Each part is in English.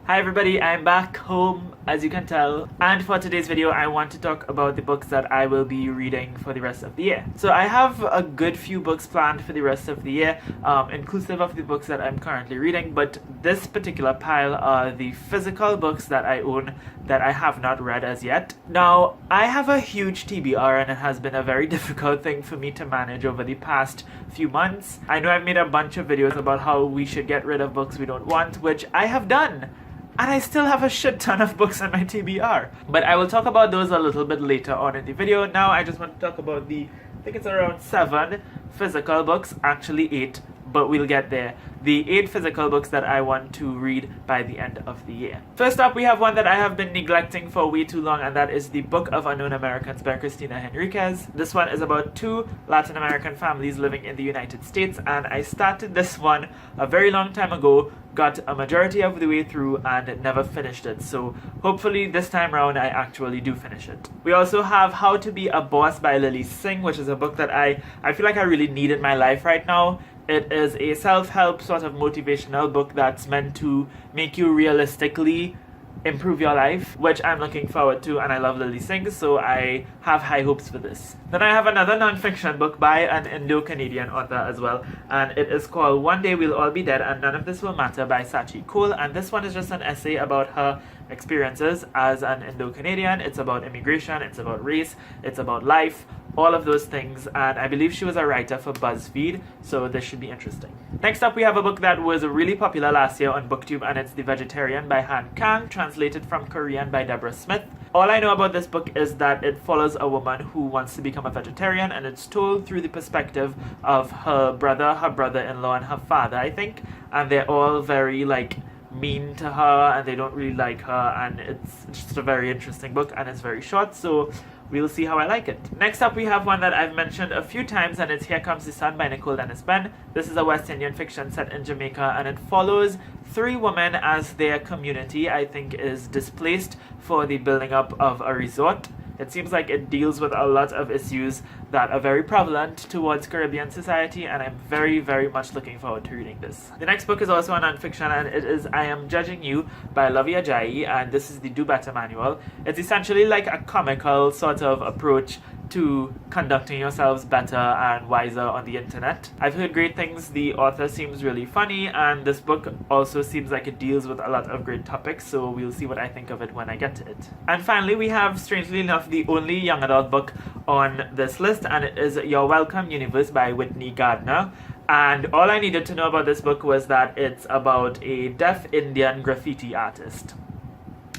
Hi everybody, I'm back home as you can tell, and for today's video I want to talk about the books that I will be reading for the rest of the year. So I have a good few books planned for the rest of the year, inclusive of the books that I'm currently reading, but this particular pile are the physical books that I own that I have not read as yet. Now, I have a huge TBR and it has been a very difficult thing for me to manage over the past few months. I know I've made a bunch of videos about how we should get rid of books we don't want, which I have done. And I still have a shit ton of books on my TBR. But I will talk about those a little bit later on in the video. Now I just want to talk about I think it's around 7 physical books, actually 8, but we'll get there. The 8 physical books that I want to read by the end of the year. First up, we have one that I have been neglecting for way too long, and that is The Book of Unknown Americans by Christina Henriquez. This one is about 2 Latin American families living in the United States, and I started this one a very long time ago, got a majority of the way through, and never finished it. So hopefully this time around I actually do finish it. We also have How to Be a Boss by Lily Singh, which is a book that I feel like I really need in my life right now. It is a self-help sort of motivational book that's meant to make you realistically improve your life, which I'm looking forward to, and I love Lily Singh, so I have high hopes for this. Then I have another non-fiction book by an Indo-Canadian author as well, and it is called One Day We'll All Be Dead and None of This Will Matter by Saajid, and this one is just an essay about her experiences as an Indo-Canadian. It's about immigration, it's about race, it's about life, all of those things, and I believe she was a writer for BuzzFeed, so this should be interesting. Next up, we have a book that was really popular last year on BookTube, and it's The Vegetarian by Han Kang, translated from Korean by Deborah Smith. All I know about this book is that it follows a woman who wants to become a vegetarian, and it's told through the perspective of her brother, her brother-in-law, and her father, I think, and they're all very, mean to her, and they don't really like her, and it's just a very interesting book, and it's very short, so we'll see how I like it. Next up, we have one that I've mentioned a few times, and it's Here Comes the Sun by Nicole Dennis Benn. This is a West Indian fiction set in Jamaica, and it follows 3 women as their community, I think, is displaced for the building up of a resort. It seems like it deals with a lot of issues that are very prevalent towards Caribbean society, and I'm very, very much looking forward to reading this. The next book is also a non-fiction, and it is I Am Judging You by Lovey Ajayi, and this is the Do Better manual. It's essentially like a comical sort of approach to conducting yourselves better and wiser on the internet. I've heard great things. The author seems really funny, and this book also seems like it deals with a lot of great topics, so we'll see what I think of it when I get to it. And finally, we have, strangely enough, the only young adult book on this list, and it is Your Welcome Universe by Whitney Gardner. And all I needed to know about this book was that it's about a deaf Indian graffiti artist.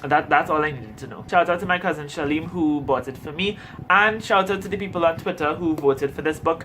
That's all I needed to know. Shout out to my cousin Shalim who bought it for me, and shout out to the people on Twitter who voted for this book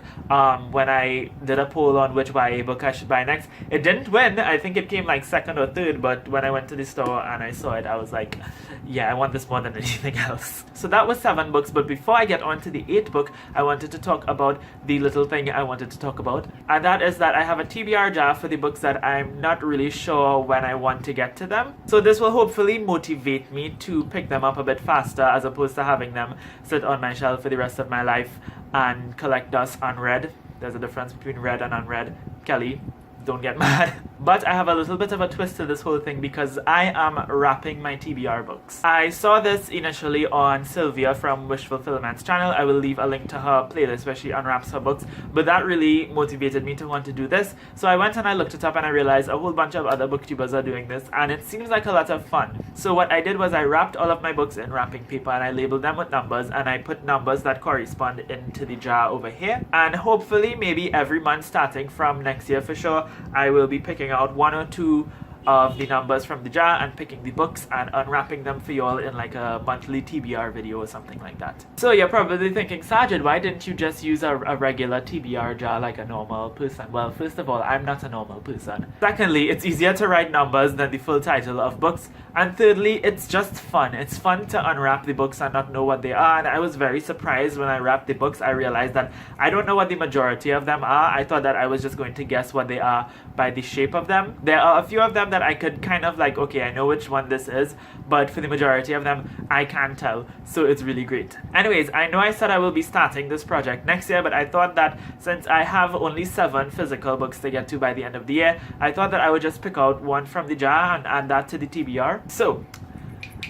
when I did a poll on which YA book I should buy next. It didn't win. I think it came like 2nd or 3rd, but when I went to the store and I saw it, I was like, yeah, I want this more than anything else. So that was 7 books, but before I get on to the 8th book, I wanted to talk about the little thing I wanted to talk about, and that is that I have a TBR jar for the books that I'm not really sure when I want to get to them. So this will hopefully motivate me to pick them up a bit faster, as opposed to having them sit on my shelf for the rest of my life and collect dust unread. There's a difference between read and unread. Kelly, don't get mad. But I have a little bit of a twist to this whole thing because I am wrapping my TBR books. I saw this initially on Sylvia from Wish Fulfillment's channel. I will leave a link to her playlist where she unwraps her books, but that really motivated me to want to do this. So I went and I looked it up, and I realized a whole bunch of other booktubers are doing this, and it seems like a lot of fun. So what I did was I wrapped all of my books in wrapping paper, and I labeled them with numbers, and I put numbers that correspond into the jar over here. And hopefully maybe every month starting from next year for sure, I will be picking out 1 or 2 of the numbers from the jar and picking the books and unwrapping them for y'all in like a monthly TBR video or something like that. So you're probably thinking, Saajid, why didn't you just use a regular TBR jar like a normal person? Well, first of all, I'm not a normal person. Secondly, it's easier to write numbers than the full title of books. And thirdly, it's just fun. It's fun to unwrap the books and not know what they are. And I was very surprised when I wrapped the books. I realized that I don't know what the majority of them are. I thought that I was just going to guess what they are by the shape of them. There are a few of them that that I could kind of like, okay, I know which one this is, but for the majority of them, I can't tell, so it's really great. Anyways, I know I said I will be starting this project next year, but I thought that since I have only 7 physical books to get to by the end of the year, I thought that I would just pick out one from the jar and add that to the TBR. So,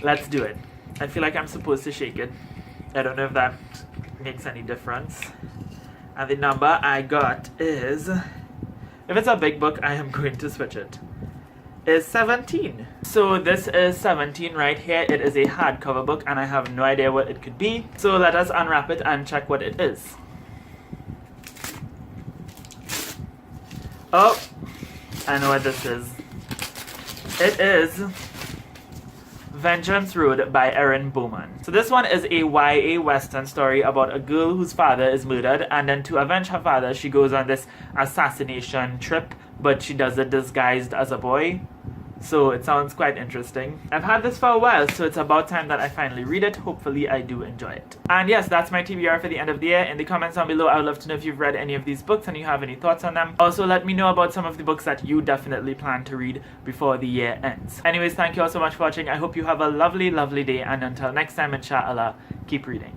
let's do it. I feel like I'm supposed to shake it. I don't know if that makes any difference. And the number I got is, if it's a big book, I am going to switch it, is 17. So this is 17 right here. It is a hardcover book and I have no idea what it could be. So let us unwrap it and check what it is. Oh, I know what this is. It is Vengeance Road by Erin Bowman. So this one is a YA Western story about a girl whose father is murdered, and then to avenge her father, she goes on this assassination trip, but she does it disguised as a boy. So it sounds quite interesting. I've had this for a while, so it's about time that I finally read it. Hopefully I do enjoy it. And yes, that's my TBR for the end of the year. In the comments down below, I would love to know if you've read any of these books and you have any thoughts on them. Also, let me know about some of the books that you definitely plan to read before the year ends. Anyways, thank you all so much for watching. I hope you have a lovely, lovely day, and until next time, inshallah, keep reading.